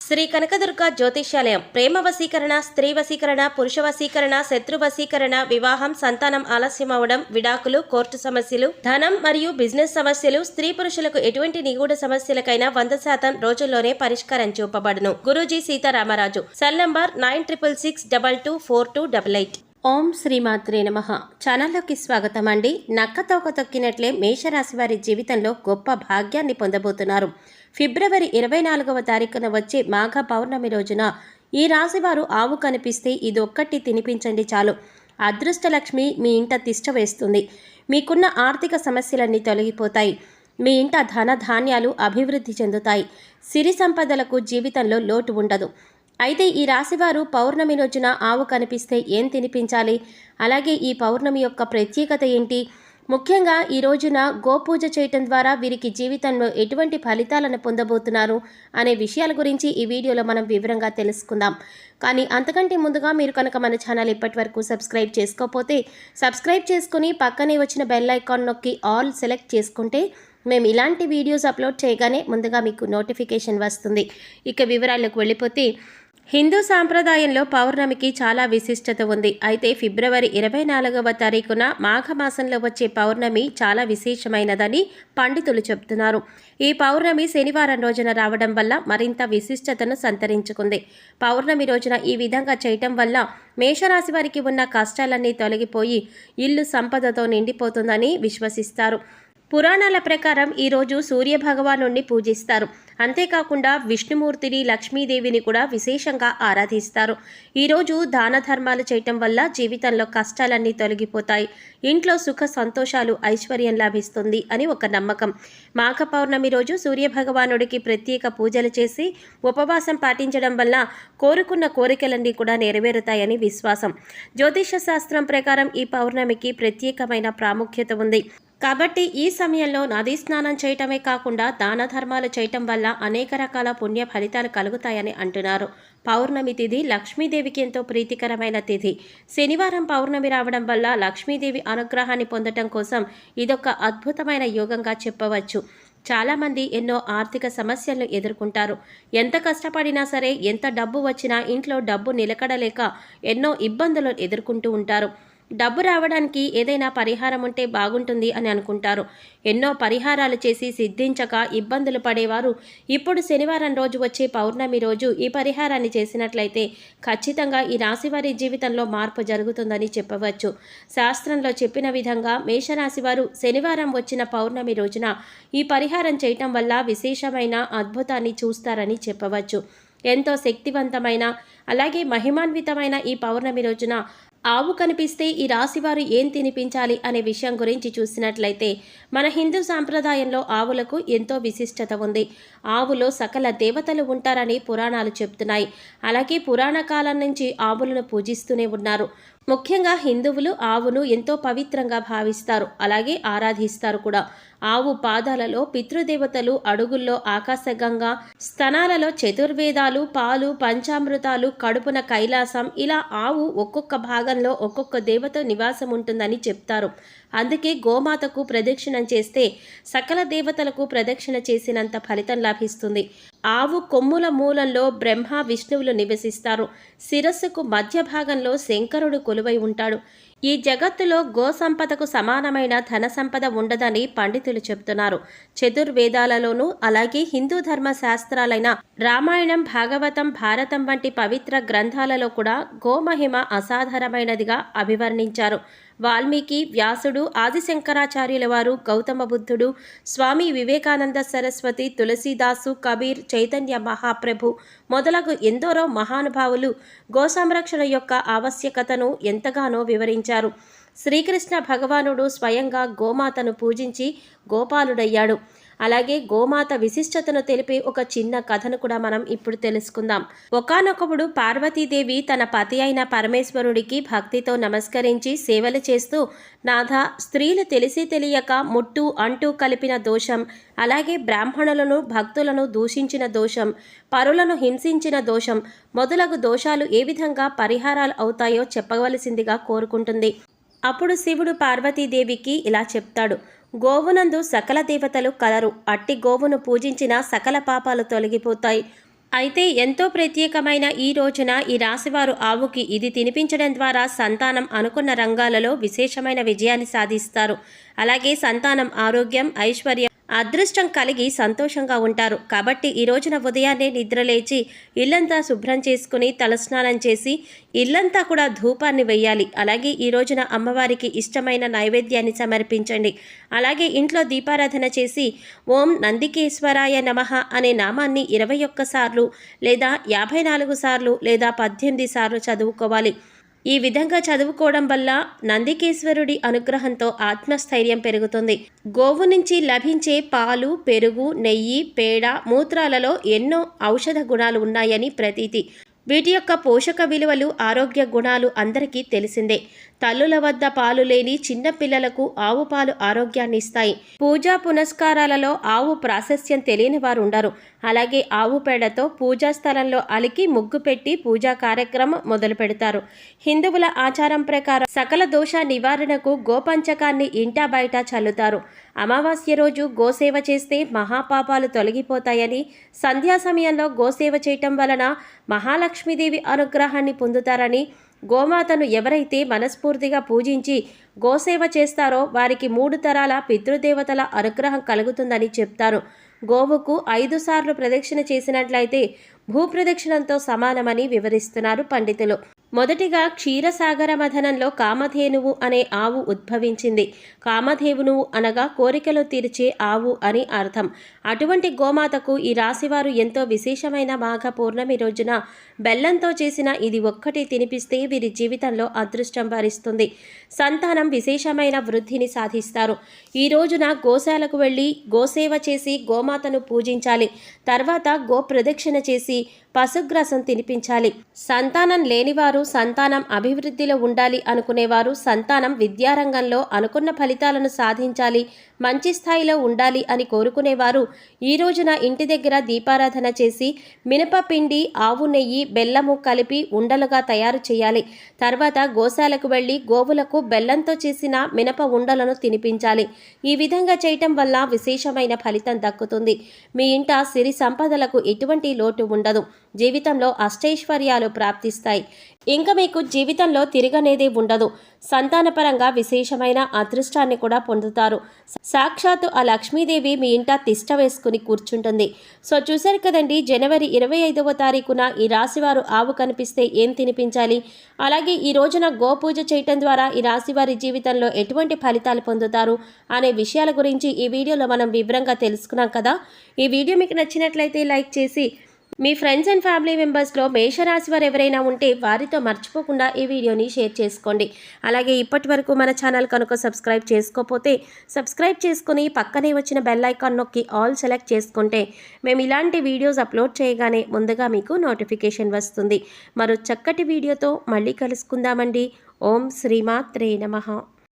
శ్రీ కనకదుర్గ జ్యోతిష్యాలయం ప్రేమ వశీకరణ, స్త్రీ వశీకరణ, పురుష వశీకరణ, శత్రు వశీకరణ, వివాహం, సంతానం ఆలస్యం అవడం, విడాకులు, కోర్టు సమస్యలు, ధనం మరియు బిజినెస్ సమస్యలు, స్త్రీ పురుషులకు ఎటువంటి నిగూఢ సమస్యలకైనా 100% రోజుల్లోనే పరిష్కారం చూపబడును. గురూజీ సీతారామరాజు. Cell number 9662242888. ఓం శ్రీమాత్రే నమః. ఛానల్లోకి స్వాగతం అండి. నక్కతోక తొక్కినట్లే మేషరాశి వారి జీవితంలో గొప్ప భాగ్యాన్ని పొందబోతున్నారు. ఫిబ్రవరి 24వ తారీఖున వచ్చే మాఘ పౌర్ణమి రోజున ఈ రాశివారు ఆవు కనిపిస్తే ఇదొక్కటి తినిపించండి చాలు. అదృష్టలక్ష్మి మీ ఇంట తిష్ట వేస్తుంది. మీకున్న ఆర్థిక సమస్యలన్నీ తొలగిపోతాయి. మీ ఇంట ధన ధాన్యాలు అభివృద్ధి చెందుతాయి. సిరి సంపదలకు జీవితంలో లోటు ఉండదు. అయితే ఈ రాశివారు పౌర్ణమి రోజున ఆవు కనిపిస్తే ఏం తినిపించాలి, అలాగే ఈ పౌర్ణమి యొక్క ప్రత్యేకత ఏంటి, ముఖ్యంగా ఈ రోజున గోపూజ చేయటం ద్వారా వీరికి జీవితంలో ఎటువంటి ఫలితాలను పొందబోతున్నారు అనే విషయాల గురించి ఈ వీడియోలో మనం వివరంగా తెలుసుకుందాం. కానీ అంతకంటే ముందుగా మీరు కనుక మన ఛానల్ ఇప్పటి వరకు సబ్స్క్రైబ్ చేసుకోకపోతే సబ్స్క్రైబ్ చేసుకుని పక్కనే వచ్చిన బెల్ ఐకాన్ నొక్కి ఆల్ సెలెక్ట్ చేసుకుంటే మేము ఇలాంటి వీడియోస్ అప్లోడ్ చేయగానే ముందుగా మీకు నోటిఫికేషన్ వస్తుంది. ఇక వివరాలకు వెళ్ళిపోతే, హిందూ సాంప్రదాయంలో పౌర్ణమికి చాలా విశిష్టత ఉంది. అయితే ఫిబ్రవరి 24వ తారీఖున మాఘమాసంలో వచ్చే పౌర్ణమి చాలా విశేషమైనదని పండితులు చెబుతున్నారు. ఈ పౌర్ణమి శనివారం రోజున రావడం వల్ల మరింత విశిష్టతను సంతరించుకుంది. పౌర్ణమి రోజున ఈ విధంగా చేయటం వల్ల మేషరాశి వారికి ఉన్న కష్టాలన్నీ తొలగిపోయి ఇల్లు సంపదతో నిండిపోతుందని విశ్వసిస్తారు. పురాణాల ప్రకారం ఈరోజు సూర్యభగవానుణ్ణి పూజిస్తారు. అంతేకాకుండా విష్ణుమూర్తిని, లక్ష్మీదేవిని కూడా విశేషంగా ఆరాధిస్తారు. ఈరోజు దాన ధర్మాలు చేయటం వల్ల జీవితంలో కష్టాలన్నీ తొలగిపోతాయి. ఇంట్లో సుఖ సంతోషాలు, ఐశ్వర్యం లభిస్తుంది అని ఒక నమ్మకం. మాఘ పౌర్ణమి రోజు సూర్యభగవానుడికి ప్రత్యేక పూజలు చేసి ఉపవాసం పాటించడం వల్ల కోరుకున్న కోరికలన్నీ కూడా నెరవేరుతాయని విశ్వాసం. జ్యోతిష శాస్త్రం ప్రకారం ఈ పౌర్ణమికి ప్రత్యేకమైన ప్రాముఖ్యత ఉంది. కాబట్టి ఈ సమయంలో నదీ స్నానం చేయటమే కాకుండా దాన ధర్మాలు చేయటం వల్ల అనేక రకాల పుణ్య ఫలితాలు కలుగుతాయని అంటున్నారు. పౌర్ణమి తిథి లక్ష్మీదేవికి ఎంతో ప్రీతికరమైన తిథి. శనివారం పౌర్ణమి రావడం వల్ల లక్ష్మీదేవి అనుగ్రహాన్ని పొందటం కోసం ఇదొక అద్భుతమైన యోగంగా చెప్పవచ్చు. చాలామంది ఎన్నో ఆర్థిక సమస్యలను ఎదుర్కొంటారు. ఎంత కష్టపడినా సరే, ఎంత డబ్బు వచ్చినా ఇంట్లో డబ్బు నిలకడలేక ఎన్నో ఇబ్బందులను ఎదుర్కొంటూ ఉంటారు. డబ్బు రావడానికి ఏదైనా పరిహారం ఉంటే బాగుంటుంది అని అనుకుంటారు. ఎన్నో పరిహారాలు చేసి సిద్ధించక ఇబ్బందులు పడేవారు ఇప్పుడు శనివారం రోజు వచ్చే పౌర్ణమి రోజు ఈ పరిహారాన్ని చేసినట్లయితే ఖచ్చితంగా ఈ రాశివారి జీవితంలో మార్పు జరుగుతుందని చెప్పవచ్చు. శాస్త్రంలో చెప్పిన విధంగా మేషరాశివారు శనివారం వచ్చిన పౌర్ణమి రోజున ఈ పరిహారం చేయటం వల్ల విశేషమైన అద్భుతాన్ని చూస్తారని చెప్పవచ్చు. ఎంతో శక్తివంతమైన అలాగే మహిమాన్వితమైన ఈ పౌర్ణమి రోజున ఆవు కనిపిస్తే ఈ రాశివారు ఏం తినిపించాలి అనే విషయం గురించి చూసినట్లయితే, మన హిందూ సాంప్రదాయంలో ఆవులకు ఎంతో విశిష్టత ఉంది. ఆవులో సకల దేవతలు ఉంటారని పురాణాలు చెప్తున్నాయి. అలాగే పురాణ కాలం నుంచి ఆవులను పూజిస్తూనే ఉన్నారు. ముఖ్యంగా హిందువులు ఆవును ఎంతో పవిత్రంగా భావిస్తారు, అలాగే ఆరాధిస్తారు కూడా. ఆవు పాదాలలో పితృదేవతలు, అడుగుల్లో ఆకాశగంగా, స్తనాలలో చతుర్వేదాలు, పాలు, పంచామృతాలు, కడుపున కైలాసం, ఇలా ఆవు ఒక్కొక్క భాగంలో ఒక్కొక్క దేవత నివాసం ఉంటుందని చెప్తారు. అందుకే గోమాతకు ప్రదక్షిణం చేస్తే సకల దేవతలకు ప్రదక్షిణ చేసినంత ఫలితం లభిస్తుంది. ఆవు కొమ్ముల మూలంలో బ్రహ్మ, విష్ణువులు నివసిస్తారు. శిరస్సుకు మధ్య భాగంలో శంకరుడు కొలువై ఉంటాడు. ఈ జగత్తులో గో సంపదకు సమానమైన ధన సంపద ఉండదని పండితులు చెబుతున్నారు. చతుర్వేదాలలోనూ అలాగే హిందూ ధర్మ శాస్త్రాలైన రామాయణం, భాగవతం, భారతం వంటి పవిత్ర గ్రంథాలలో కూడా గోమహిమ అసాధారణమైనదిగా అభివర్ణించారు. వాల్మీకి, వ్యాసుడు, ఆదిశంకరాచార్యుల వారు, గౌతమ బుద్ధుడు, స్వామి వివేకానంద సరస్వతి, తులసీదాసు, కబీర్, చైతన్య మహాప్రభు మొదలగు ఎందరో మహానుభావులు గో సంరక్షణ యొక్క ఆవశ్యకతను ఎంతగానో వివరించారు. శ్రీకృష్ణ భగవానుడు స్వయంగా గోమాతను పూజించి గోపాలుడయ్యాడు. అలాగే గోమాత విశిష్టతను తెలిపే ఒక చిన్న కథను కూడా మనం ఇప్పుడు తెలుసుకుందాం. ఒకానొకప్పుడు పార్వతీదేవి తన పతి అయిన పరమేశ్వరుడికి భక్తితో నమస్కరించి సేవలు చేస్తూ, నాథ, స్త్రీలు తెలిసి తెలియక ముట్టు అంటూ కలిపిన దోషం, అలాగే బ్రాహ్మణులను, భక్తులను దూషించిన దోషం, పరులను హింసించిన దోషం మొదలగు దోషాలు ఏ విధంగా పరిహారాలు అవుతాయో చెప్పవలసిందిగా కోరుకుంటుంది. అప్పుడు శివుడు పార్వతీదేవికి ఇలా చెప్తాడు: గోవునందు సకల దేవతలు కలరు. అట్టి గోవును పూజించిన సకల పాపాలు తొలగిపోతాయి. అయితే ఎంతో ప్రత్యేకమైన ఈ రోజున ఈ రాశివారు ఆవుకి ఇది తినిపించడం ద్వారా సంతానం అనుకున్న రంగాలలో విశేషమైన విజయాన్ని సాధిస్తారు. అలాగే సంతానం ఆరోగ్యం, ఐశ్వర్యం, అదృష్టం కలిగి సంతోషంగా ఉంటారు. కాబట్టి ఈ రోజున ఉదయాన్నే నిద్రలేచి ఇల్లంతా శుభ్రం చేసుకుని తలస్నానం చేసి ఇల్లంతా కూడా ధూపాన్ని వెయ్యాలి. అలాగే ఈ రోజున అమ్మవారికి ఇష్టమైన నైవేద్యాన్ని సమర్పించండి. అలాగే ఇంట్లో దీపారాధన చేసి ఓం నందికేశ్వరాయ నమః అనే నామాన్ని 21 సార్లు లేదా 54 సార్లు లేదా 18 సార్లు చదువుకోవాలి. ఈ విధంగా చదువుకోవడం వల్ల నందికేశ్వరుడి అనుగ్రహంతో ఆత్మస్థైర్యం పెరుగుతుంది. గోవు నుంచి లభించే పాలు, పెరుగు, నెయ్యి, పేడ, మూత్రాలలో ఎన్నో ఔషధ గుణాలు ఉన్నాయని ప్రతీతి. వీటి యొక్క పోషక విలువలు, ఆరోగ్య గుణాలు అందరికీ తెలిసిందే. తల్లుల వద్ద పాలు లేని చిన్న పిల్లలకు ఆవు పాలు ఆరోగ్యాన్ని ఇస్తాయి. పూజా పునస్కారాలలో ఆవు ప్రాశస్త్యం తెలియని వారు ఉండరు. అలాగే ఆవు పేడతో పూజా స్థలంలో అలికి ముగ్గు పెట్టి పూజా కార్యక్రమం మొదలు పెడతారు. హిందువుల ఆచారం ప్రకారం సకల దోష నివారణకు గోపంచకాన్ని ఇంటా బయట చల్లుతారు. అమావాస్య రోజు గోసేవ చేస్తే మహాపాపాలు తొలగిపోతాయని, సంధ్యా సమయంలో గోసేవ చేయటం వలన మహాలక్ష్మీదేవి అనుగ్రహాన్ని పొందుతారని, గోమాతను ఎవరైతే మనస్ఫూర్తిగా పూజించి గోసేవ చేస్తారో వారికి 3 తరాల పితృదేవతల అనుగ్రహం కలుగుతుందని చెప్తారు. గోవుకు 5 సార్లు ప్రదక్షిణ చేసినట్లయితే భూప్రదక్షిణంతో సమానమని వివరిస్తున్నారు పండితులు. మొదటిగా క్షీరసాగర మథనంలో కామధేనువు అనే ఆవు ఉద్భవించింది. కామధేనువు అనగా కోరికలు తీర్చే ఆవు అని అర్థం. అటువంటి గోమాతకు ఈ రాశివారు ఎంతో విశేషమైన మాఘ పౌర్ణమి రోజున బెల్లంతో చేసిన ఇది ఒక్కటి తినిపిస్తే వీరి జీవితంలో అదృష్టం వరిస్తుంది. సంతానం విశేషమైన వృద్ధిని సాధిస్తారు. ఈ రోజున గోశాలకు వెళ్ళి గోసేవ చేసి గోమాతను పూజించాలి. తర్వాత గో ప్రదక్షిణ చేసి పశుగ్రాసం తినిపించాలి. సంతానం లేనివారు సంతానం అభివృద్ధిలో ఉండాలి అనుకునేవారు, సంతానం విద్యారంగంలో అనుకున్న ఫలితాలను సాధించాలి, మంచి స్థాయిలో ఉండాలి అని కోరుకునేవారు ఈ రోజున ఇంటి దగ్గర దీపారాధన చేసి మినపపిండి, ఆవు నెయ్యి, బెల్లము కలిపి ఉండలుగా తయారు చేయాలి. తర్వాత గోశాలకు వెళ్ళి గోవులకు బెల్లంతో చేసిన మినప ఉండలను తినిపించాలి. ఈ విధంగా చేయటం వల్ల విశేషమైన ఫలితం దక్కుతుంది. మీ ఇంట సిరి సంపదలకు ఎటువంటి లోటు ఉండదు. జీవితంలో అష్టైశ్వర్యాలు ప్రాప్తిస్తాయి. ఇంకా మీకు జీవితంలో తిరగనేదే ఉండదు. సంతానపరంగా విశేషమైన అదృష్టాన్ని కూడా పొందుతారు. సాక్షాత్తు ఆ లక్ష్మీదేవి మీ ఇంట తిష్ట వేసుకుని కూర్చుంటుంది. సో చూశారు కదండి, జనవరి 25వ తారీఖున ఈ రాశివారు ఆవు కనిపిస్తే ఏం తినిపించాలి, అలాగే ఈ రోజున గోపూజ చేయటం ద్వారా ఈ రాశివారి జీవితంలో ఎటువంటి ఫలితాలు పొందుతారు అనే విషయాల గురించి ఈ వీడియోలో మనం వివరంగా తెలుసుకున్నాం కదా. ఈ వీడియో మీకు నచ్చినట్లయితే లైక్ చేసి మీ ఫ్రెండ్స్ అండ్ ఫ్యామిలీ మెంబర్స్లో మేషరాశి వారు ఎవరైనా ఉంటే వారితో మర్చిపోకుండా ఈ వీడియోని షేర్ చేసుకోండి. అలాగే ఇప్పటి వరకు మన ఛానల్ కనుక సబ్స్క్రైబ్ చేసుకోకపోతే సబ్స్క్రైబ్ చేసుకుని పక్కనే వచ్చిన బెల్ ఐకాన్ నొక్కి ఆల్ సెలెక్ట్ చేసుకుంటే మేము ఇలాంటి వీడియోస్ అప్లోడ్ చేయగానే ముందుగా మీకు నోటిఫికేషన్ వస్తుంది. మరో చక్కటి వీడియోతో మళ్ళీ కలుసుకుందామండి. ఓం శ్రీమాత్రే నమః.